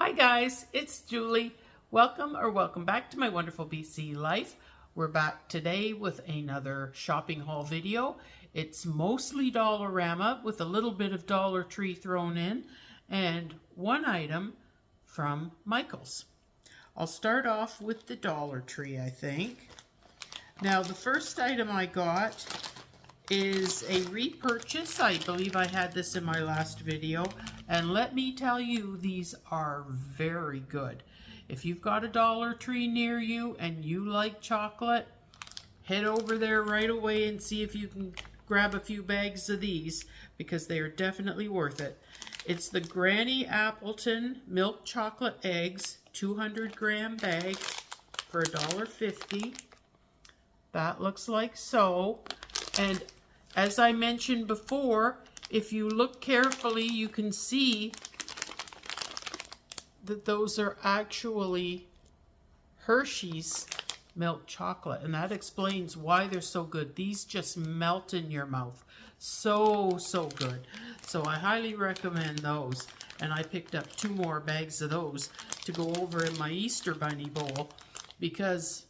Hi guys, it's Julie. Welcome back to my wonderful BC life. We're back today with another shopping haul video. It's mostly Dollarama with a little bit of Dollar Tree thrown in and one item from Michael's. I'll start off with the Dollar Tree, I think. Now the first item I got is a repurchase. I believe I had this in my last video, and let me tell you, these are very good. If you've got a Dollar Tree near you and you like chocolate, head over there right away and see if you can grab a few bags of these, because they are definitely worth it. It's the Granny Appleton milk chocolate eggs 200-gram bag for $1.50. That looks like so. And as I mentioned before, if you look carefully, you can see that those are actually Hershey's milk chocolate, and that explains why they're so good. These just melt in your mouth. So good. So I highly recommend those, and I picked up 2 more bags of those to go over in my Easter Bunny bowl because,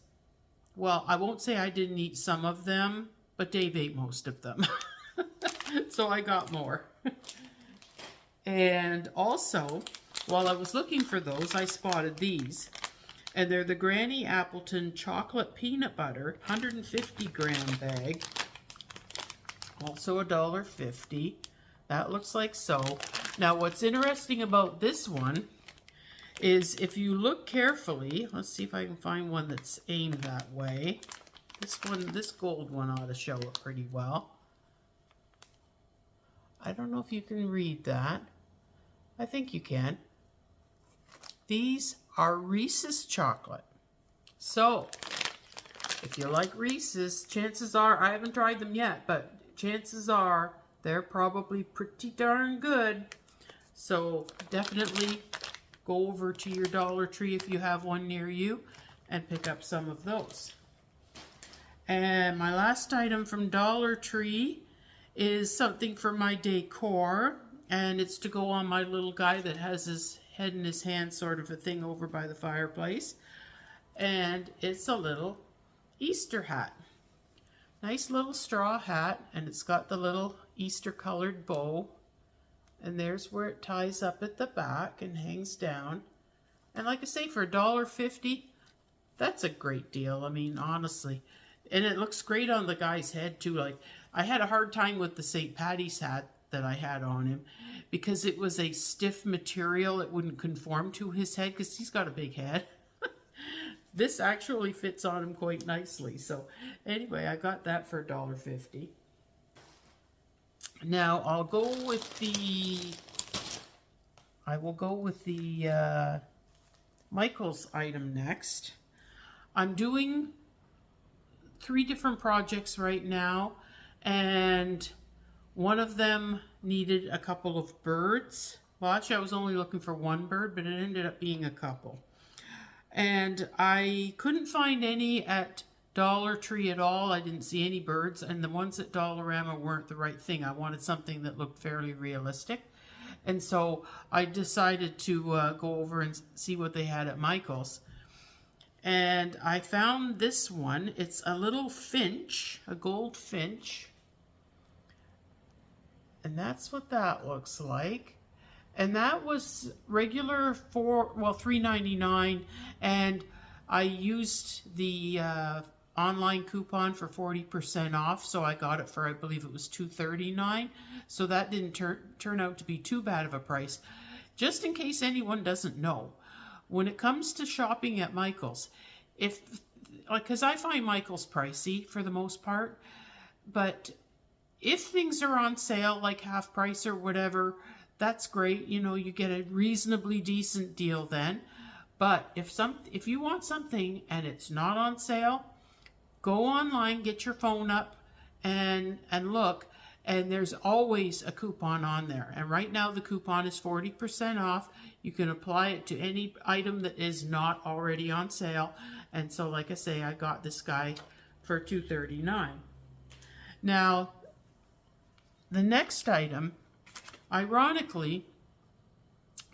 well, I won't say I didn't eat some of them, but Dave ate most of them. So I got more. And also, while I was looking for those, I spotted these. And they're the Granny Appleton Chocolate Peanut Butter 150-gram bag. Also $1.50. That looks like so. Now what's interesting about this one is if you look carefully, let's see if I can find one that's aimed that way. This gold one ought to show it pretty well. I don't know if you can read that. I think you can. These are Reese's chocolate. So, if you like Reese's, chances are, I haven't tried them yet, but chances are they're probably pretty darn good. So, definitely go over to your Dollar Tree if you have one near you and pick up some of those. And my last item from Dollar Tree is something for my decor, and it's to go on my little guy that has his head in his hand sort of a thing over by the fireplace. And it's a little Easter hat. Nice little straw hat, and it's got the little Easter colored bow. And there's where it ties up at the back and hangs down. And like I say, for $1.50, that's a great deal. I mean, honestly. And it looks great on the guy's head too. Like, I had a hard time with the St. Patty's hat that I had on him because it was a stiff material. It wouldn't conform to his head because he's got a big head. This actually fits on him quite nicely. So anyway, I got that for $1.50. Now I will go with the Michael's item next. I'm doing 3 different projects right now, and one of them needed a couple of birds. Well, actually I was only looking for 1 bird, but it ended up being a couple. And I couldn't find any at Dollar Tree at all. I didn't see any birds, and the ones at Dollarama weren't the right thing. I wanted something that looked fairly realistic. And so I decided to go over and see what they had at Michael's. And I found this one. It's a little finch, a gold finch. And that's what that looks like. And that was regular for, well, $3.99. And I used the online coupon for 40% off. So I got it for, I believe it was $2.39. So that didn't turn out to be too bad of a price. Just in case anyone doesn't know, when it comes to shopping at Michael's, because I find Michael's pricey for the most part, but if things are on sale, like half price or whatever, that's great. You know, you get a reasonably decent deal then. But if you want something and it's not on sale, go online, get your phone up and look. And there's always a coupon on there. And right now the coupon is 40% off. You can apply it to any item that is not already on sale. And so, like I say, I got this guy for $2.39. Now, the next item, ironically,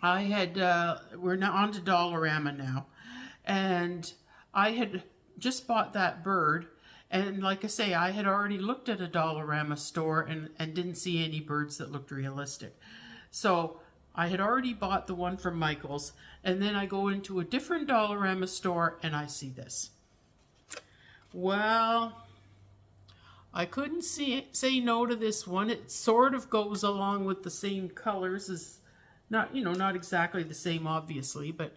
I had, we're now on to Dollarama now, and I had just bought that bird, and like I say, I had already looked at a Dollarama store and didn't see any birds that looked realistic. So I had already bought the one from Michael's, and then I go into a different Dollarama store and I see this. Well, I couldn't say no to this one. It sort of goes along with the same colors as, not, you know, not exactly the same obviously, but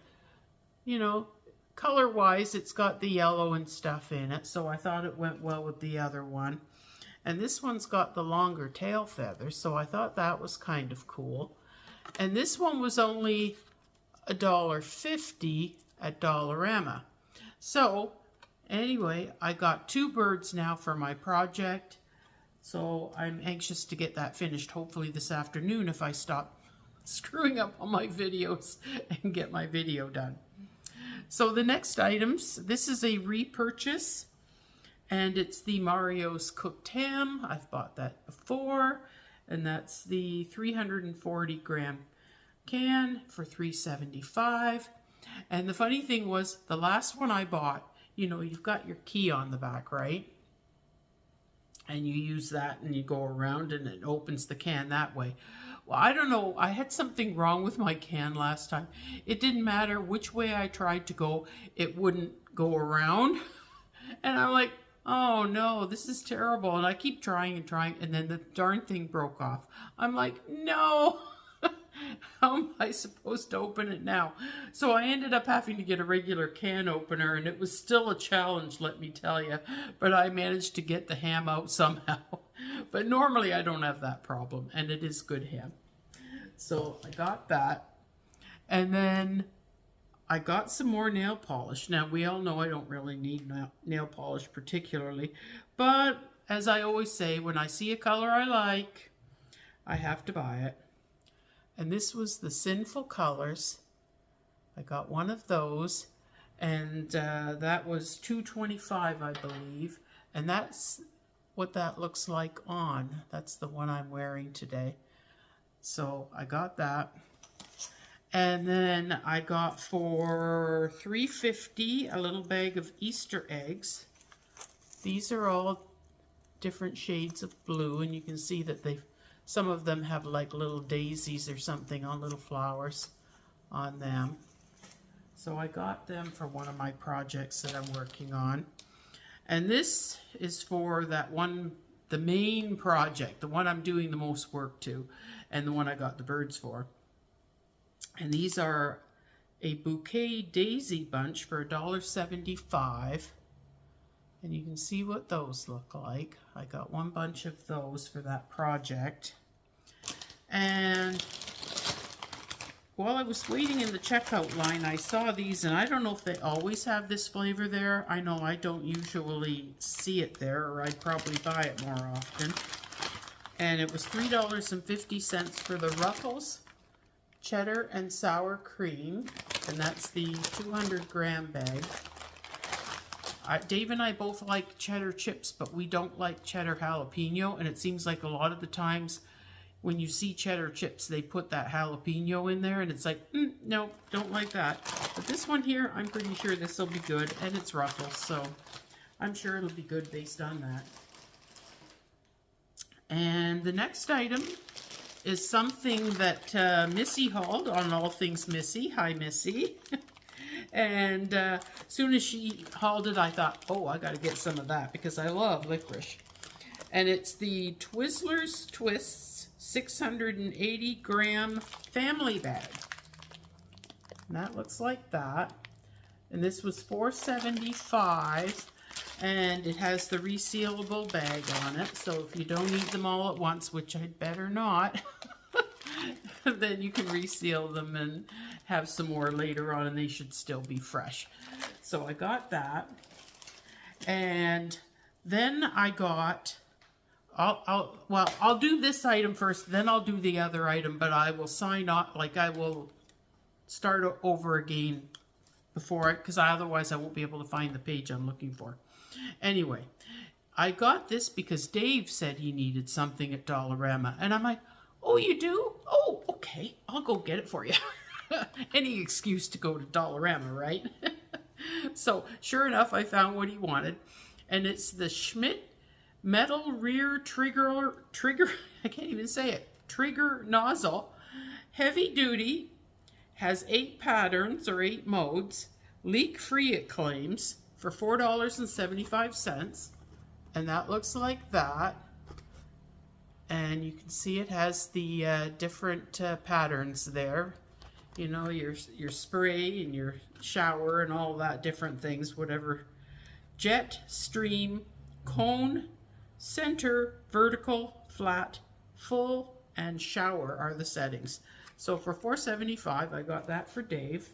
you know, color wise it's got the yellow and stuff in it, so I thought it went well with the other one. And this one's got the longer tail feathers, so I thought that was kind of cool. And this one was only $1.50 at Dollarama. So anyway, I got 2 birds now for my project. So I'm anxious to get that finished, hopefully this afternoon if I stop screwing up on my videos and get my video done. So the next items, this is a repurchase, and it's the Mario's cooked ham. I've bought that before, and that's the 340 gram can for $3.75. And the funny thing was, the last one I bought, you know, you've got your key on the back, right? And you use that and you go around and it opens the can that way. Well, I don't know, I had something wrong with my can last time. It didn't matter which way I tried to go, it wouldn't go around. And I'm like, oh no, this is terrible. And I keep trying and trying, and then the darn thing broke off. I'm like, no, how am I supposed to open it now? So I ended up having to get a regular can opener, and it was still a challenge, let me tell you. But I managed to get the ham out somehow. But normally I don't have that problem, and it is good ham. So I got that. And then I got some more nail polish. Now, we all know I don't really need nail polish particularly, but as I always say, when I see a color I like, I have to buy it. And this was the Sinful Colors. I got one of those, and that was $2.25, I believe. And that's what that looks like on. That's the one I'm wearing today. So I got that. And then I got for $3.50 a little bag of Easter eggs. These are all different shades of blue, and you can see that some of them have like little daisies or something on little flowers on them. So I got them for one of my projects that I'm working on. And this is for that one, the main project, the one I'm doing the most work to, and the one I got the birds for. And these are a bouquet daisy bunch for $1.75. And you can see what those look like. I got one bunch of those for that project. And while I was waiting in the checkout line, I saw these, and I don't know if they always have this flavor there. I know I don't usually see it there, or I'd probably buy it more often. And it was $3.50 for the Ruffles cheddar and sour cream, and that's the 200 gram bag. Dave and I both like cheddar chips, but we don't like cheddar jalapeno, and it seems like a lot of the times when you see cheddar chips, they put that jalapeno in there, and it's like, no, don't like that. But this one here, I'm pretty sure this will be good, and it's Ruffles, so I'm sure it'll be good based on that. And the next item is something that Missy hauled on All Things Missy. Hi, Missy. And as soon as she hauled it, I thought, oh, I got to get some of that because I love licorice. And it's the Twizzlers Twists 680 gram family bag. And that looks like that. And this was $4.75. And it has the resealable bag on it. So if you don't eat them all at once, which I'd better not, then you can reseal them and have some more later on, and they should still be fresh. So I got that. And then I got, I'll do this item first, then I'll do the other item, but I will sign off, like I will start over again before it, because otherwise I won't be able to find the page I'm looking for. Anyway, I got this because Dave said he needed something at Dollarama, and I'm like, oh, you do? Oh, okay, I'll go get it for you. Any excuse to go to Dollarama, right? So sure enough, I found what he wanted, and it's the Schmidt metal rear trigger, I can't even say it, trigger nozzle, heavy duty, has 8 patterns or 8 modes, leak free it claims, for $4.75, and that looks like that. And you can see it has the different patterns there. You know, your spray and your shower and all that different things, whatever. Jet, stream, cone, center, vertical, flat, full, and shower are the settings. So for $4.75, I got that for Dave.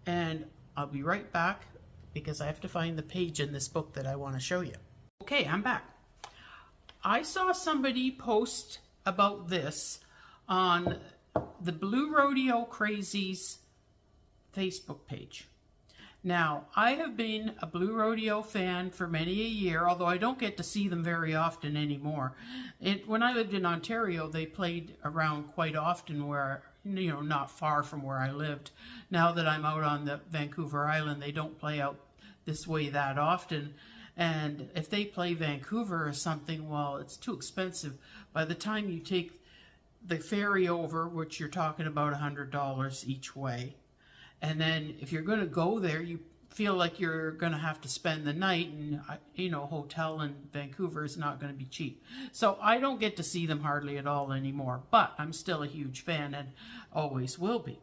And I'll be right back because I have to find the page in this book that I want to show you. Okay, I'm back. I saw somebody post about this on the Blue Rodeo Crazies Facebook page. Now, I have been a Blue Rodeo fan for many a year, although I don't get to see them very often anymore. When I lived in Ontario, they played around quite often where, you know, not far from where I lived. Now that I'm out on the Vancouver Island, they don't play out this way that often. And if they play Vancouver or something, well, it's too expensive. By the time you take the ferry over, which you're talking about $100 each way, and then if you're going to go there, you feel like you're going to have to spend the night, and you know, hotel in Vancouver is not going to be cheap. So I don't get to see them hardly at all anymore, but I'm still a huge fan and always will be.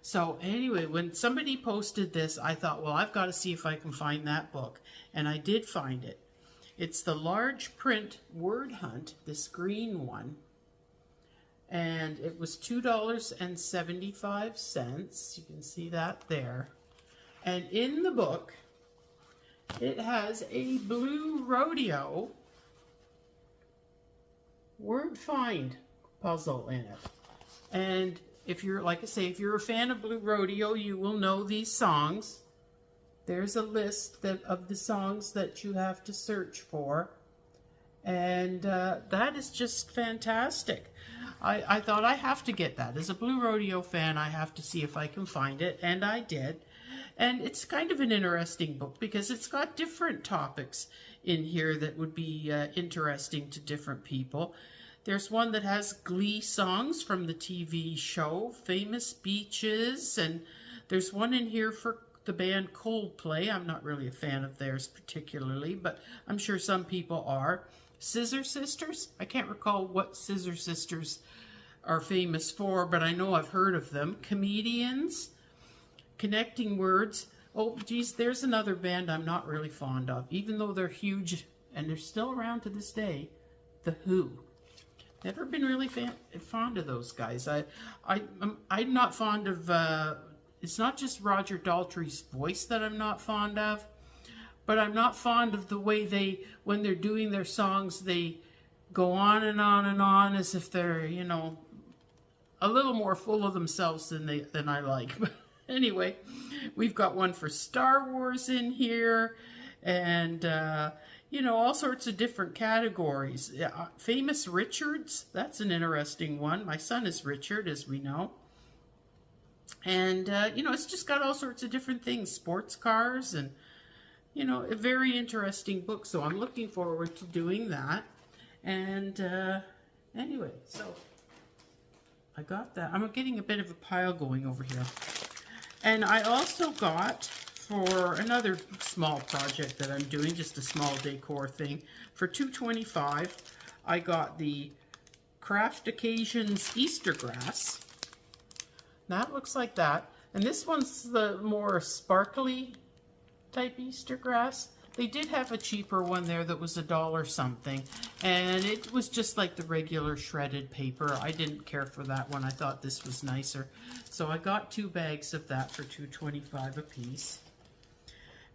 So anyway, when somebody posted this, I thought, well, I've got to see if I can find that book. And I did find it. It's the large print word hunt, this green one. And it was $2.75. You can see that there. And in the book, it has a Blue Rodeo word find puzzle in it. And if you're, like I say, if you're a fan of Blue Rodeo, you will know these songs. There's a list of the songs that you have to search for. And that is just fantastic. I thought I have to get that. As a Blue Rodeo fan, I have to see if I can find it, and I did. And it's kind of an interesting book because it's got different topics in here that would be interesting to different people. There's one that has Glee songs from the TV show, famous beaches, and there's one in here for the band Coldplay. I'm not really a fan of theirs particularly, but I'm sure some people are. Scissor Sisters. I can't recall what Scissor Sisters are famous for, but I know I've heard of them. Comedians. Connecting Words. Oh, geez, there's another band I'm not really fond of, even though they're huge and they're still around to this day. The Who. Never been really fond of those guys. I'm not fond of, it's not just Roger Daltrey's voice that I'm not fond of, but I'm not fond of the way when they're doing their songs, they go on and on and on as if they're, you know, a little more full of themselves than I like. But anyway, we've got one for Star Wars in here, and you know, all sorts of different categories. Famous Richards, that's an interesting one. My son is Richard, as we know. And, you know, it's just got all sorts of different things, sports cars, and, you know, a very interesting book. So I'm looking forward to doing that. And anyway, so I got that. I'm getting a bit of a pile going over here. And I also got, for another small project that I'm doing, just a small decor thing, for $2.25, I got the Craft Occasions Easter Grass. That looks like that. And this one's the more sparkly type Easter grass. They did have a cheaper one there that was $1 something. And it was just like the regular shredded paper. I didn't care for that one. I thought this was nicer. So I got 2 bags of that for $2.25 a piece.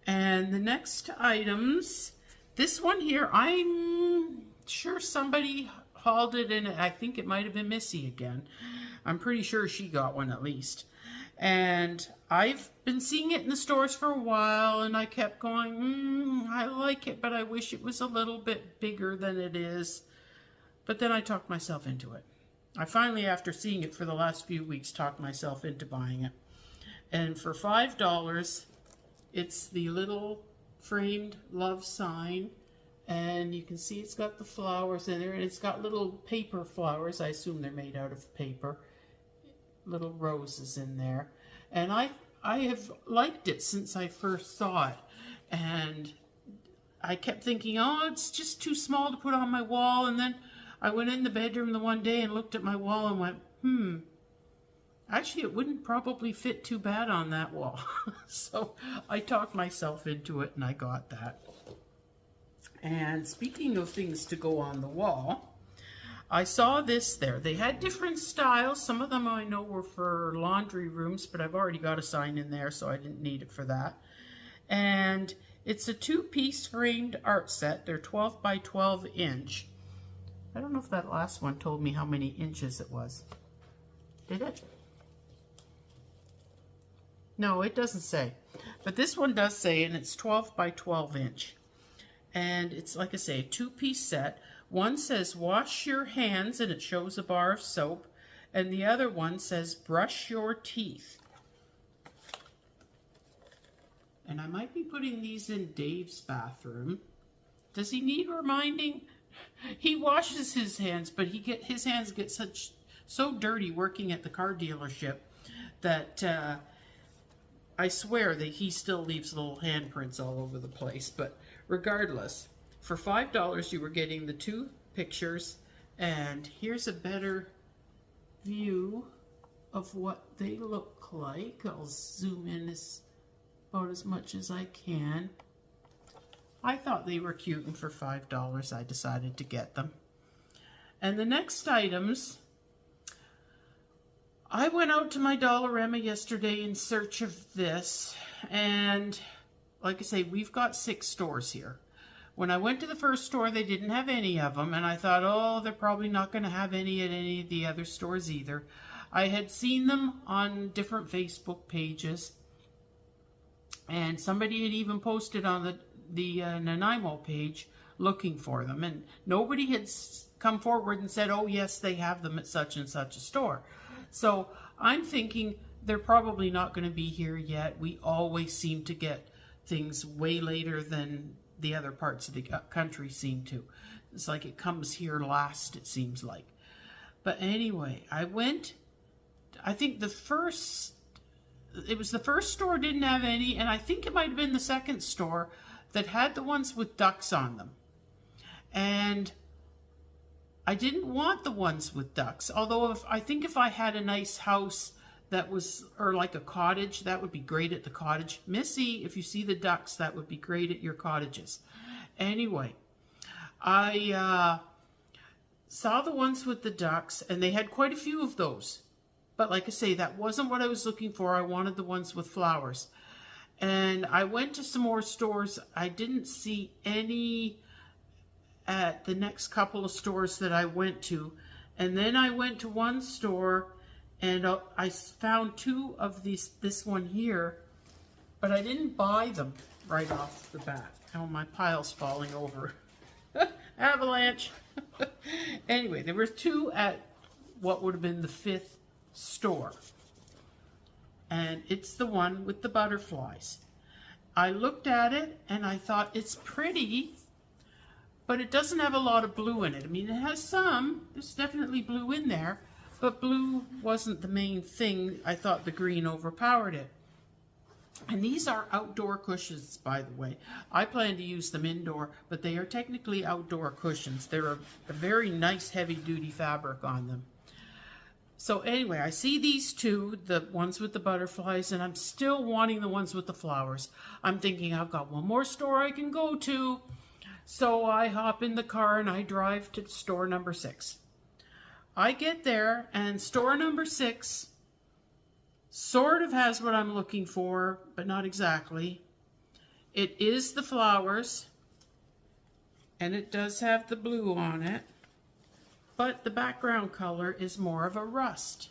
And the next items, this one here, I'm sure somebody hauled it in. I think it might have been Missy again. I'm pretty sure she got one at least. And I've been seeing it in the stores for a while, and I kept going, I like it, but I wish it was a little bit bigger than it is. But then I talked myself into it. I finally, after seeing it for the last few weeks, talked myself into buying it. And for $5, it's the little framed love sign. And you can see it's got the flowers in there, and it's got little paper flowers. I assume they're made out of paper. Little roses in there. And I have liked it since I first saw it. And I kept thinking, oh, it's just too small to put on my wall. And then I went in the bedroom the one day and looked at my wall and went, actually it wouldn't probably fit too bad on that wall. So I talked myself into it and I got that. And speaking of things to go on the wall, I saw this there. They had different styles. Some of them I know were for laundry rooms, but I've already got a sign in there, so I didn't need it for that. And it's a 2-piece framed art set. They're 12 by 12 inch. I don't know if that last one told me how many inches it was. Did it? No, it doesn't say. But this one does say, and it's 12 by 12 inch. And it's, like I say, a 2-piece set. One says, wash your hands, and it shows a bar of soap. And the other one says, brush your teeth. And I might be putting these in Dave's bathroom. Does he need reminding? He washes his hands, but his hands get so dirty working at the car dealership that I swear that he still leaves little handprints all over the place. But regardless, for $5 you were getting the 2 pictures, and here's a better view of what they look like. I'll zoom in about as much as I can. I thought they were cute, and for $5 I decided to get them. And the next items, I went out to my Dollarama yesterday in search of this, and like I say, we've got 6 stores here. When I went to the first store, they didn't have any of them, and I thought, oh, they're probably not going to have any at any of the other stores either. I had seen them on different Facebook pages, and somebody had even posted on the Nanaimo page looking for them, and nobody had come forward and said, oh yes, they have them at such and such a store. So I'm thinking they're probably not going to be here yet. We always seem to get things way later than the other parts of the country seem to. It's like it comes here last, it seems like. But anyway, I went, I think the first store didn't have any, and I think it might have been the second store that had the ones with ducks on them. And I didn't want the ones with ducks, although I think if I had a nice house that was, or like a cottage, that would be great at the cottage. Missy, if you see the ducks, that would be great at your cottages. Anyway, I saw the ones with the ducks, and they had quite a few of those. But like I say, that wasn't what I was looking for. I wanted the ones with flowers. And I went to some more stores. I didn't see any at the next couple of stores that I went to. And then I went to one store, and I found 2 of this one here, but I didn't buy them right off the bat. Oh, my pile's falling over. Avalanche. Anyway, there were 2 at what would have been the 5th store. And it's the one with the butterflies. I looked at it and I thought, it's pretty, but it doesn't have a lot of blue in it. I mean, it has some. There's definitely blue in there, but blue wasn't the main thing. I thought the green overpowered it. And these are outdoor cushions, by the way. I plan to use them indoor, but they are technically outdoor cushions. They're a very nice heavy-duty fabric on them. So anyway, I see these 2, the ones with the butterflies, and I'm still wanting the ones with the flowers. I'm thinking I've got one more store I can go to. So I hop in the car and I drive to store number 6. I get there, and store number 6 sort of has what I'm looking for, but not exactly. It is the flowers, and it does have the blue on it. But the background color is more of a rust.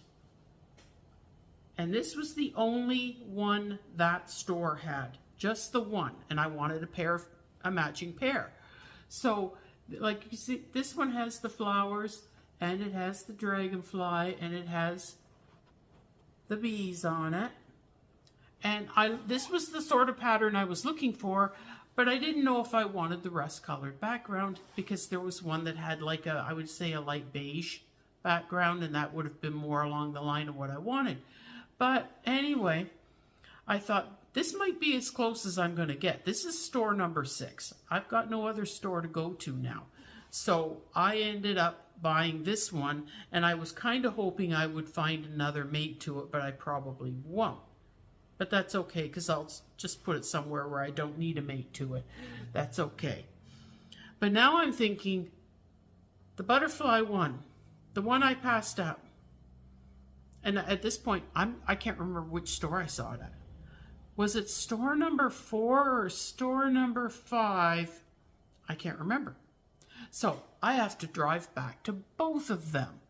And this was the only one that store had. Just the one. And I wanted a matching pair. So, like you see, this one has the flowers. and it has the dragonfly, and it has the bees on it. And this was the sort of pattern I was looking for, but I didn't know if I wanted the rust-colored background, because there was one that had like I would say a light beige background, and that would have been more along the line of what I wanted. But anyway, I thought this might be as close as I'm going to get. This is store number 6. I've got no other store to go to now. So I ended up buying this one, and I was kind of hoping I would find another mate to it, but I probably won't. But that's okay, because I'll just put it somewhere where I don't need a mate to it. That's okay. But now I'm thinking, the butterfly one, the one I passed up. And at this point, I can't remember which store I saw it at. Was it store number 4 or store number 5? I can't remember. So I have to drive back to both of them.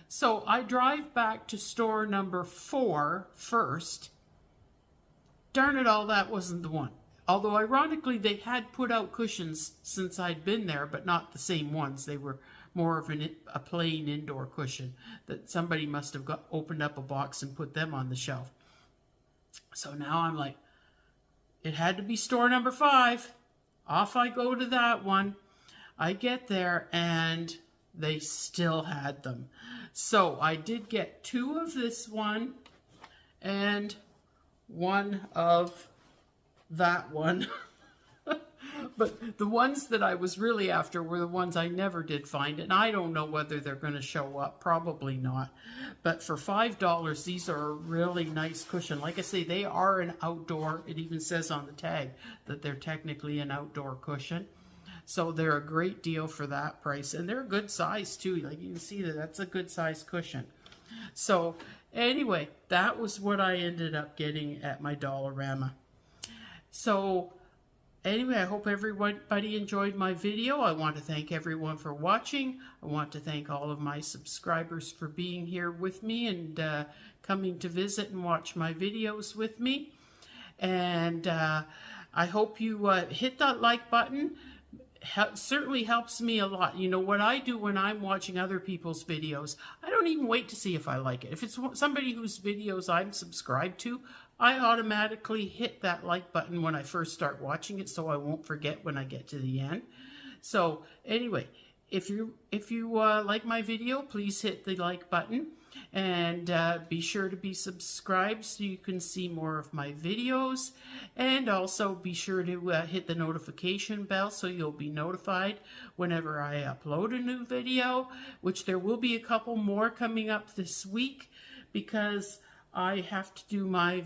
So I drive back to store number 4 first. Darn it all, that wasn't the one. Although ironically, they had put out cushions since I'd been there, but not the same ones. They were more of a plain indoor cushion that somebody must have opened up a box and put them on the shelf. So now I'm like, it had to be store number 5. Off I go to that one. I get there and they still had them. So I did get 2 of this one and 1 of that one. But the ones that I was really after were the ones I never did find, and I don't know whether they're going to show up. Probably not. But for $5, these are a really nice cushion. Like I say, they are an outdoor. It even says on the tag that they're technically an outdoor cushion. So they're a great deal for that price, and they're a good size too. Like you can see that's a good size cushion. So anyway, that was what I ended up getting at my Dollarama. So anyway, I hope everybody enjoyed my video. I want to thank everyone for watching. I want to thank all of my subscribers for being here with me and coming to visit and watch my videos with me. And I hope you hit that like button. Certainly helps me a lot. You know what I do when I'm watching other people's videos, I don't even wait to see if I like it. If it's somebody whose videos I'm subscribed to, I automatically hit that like button when I first start watching it, so I won't forget when I get to the end. So anyway, if you like my video, please hit the like button, and be sure to be subscribed so you can see more of my videos, and also be sure to hit the notification bell so you'll be notified whenever I upload a new video, which there will be a couple more coming up this week, because I have to do my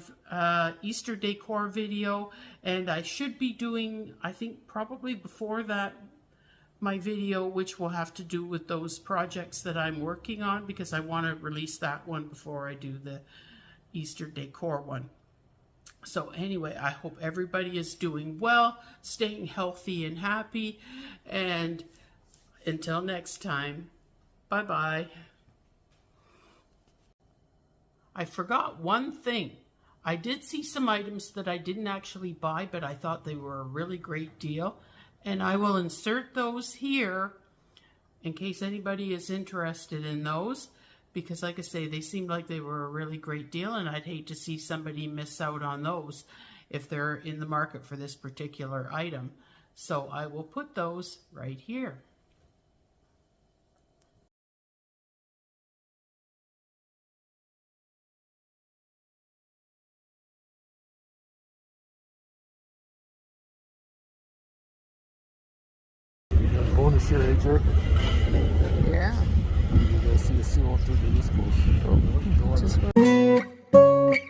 Easter decor video, and I should be doing, I think probably before that, my video which will have to do with those projects that I'm working on, because I want to release that one before I do the Easter decor one. So anyway, I hope everybody is doing well, staying healthy and happy, and until next time, bye-bye. I forgot one thing. I did see some items that I didn't actually buy, but I thought they were a really great deal. And I will insert those here in case anybody is interested in those. Because like I say, they seemed like they were a really great deal, and I'd hate to see somebody miss out on those if they're in the market for this particular item. So I will put those right here. Bonus here, AJ. Yeah. You guys see the seal through the East Coast. Just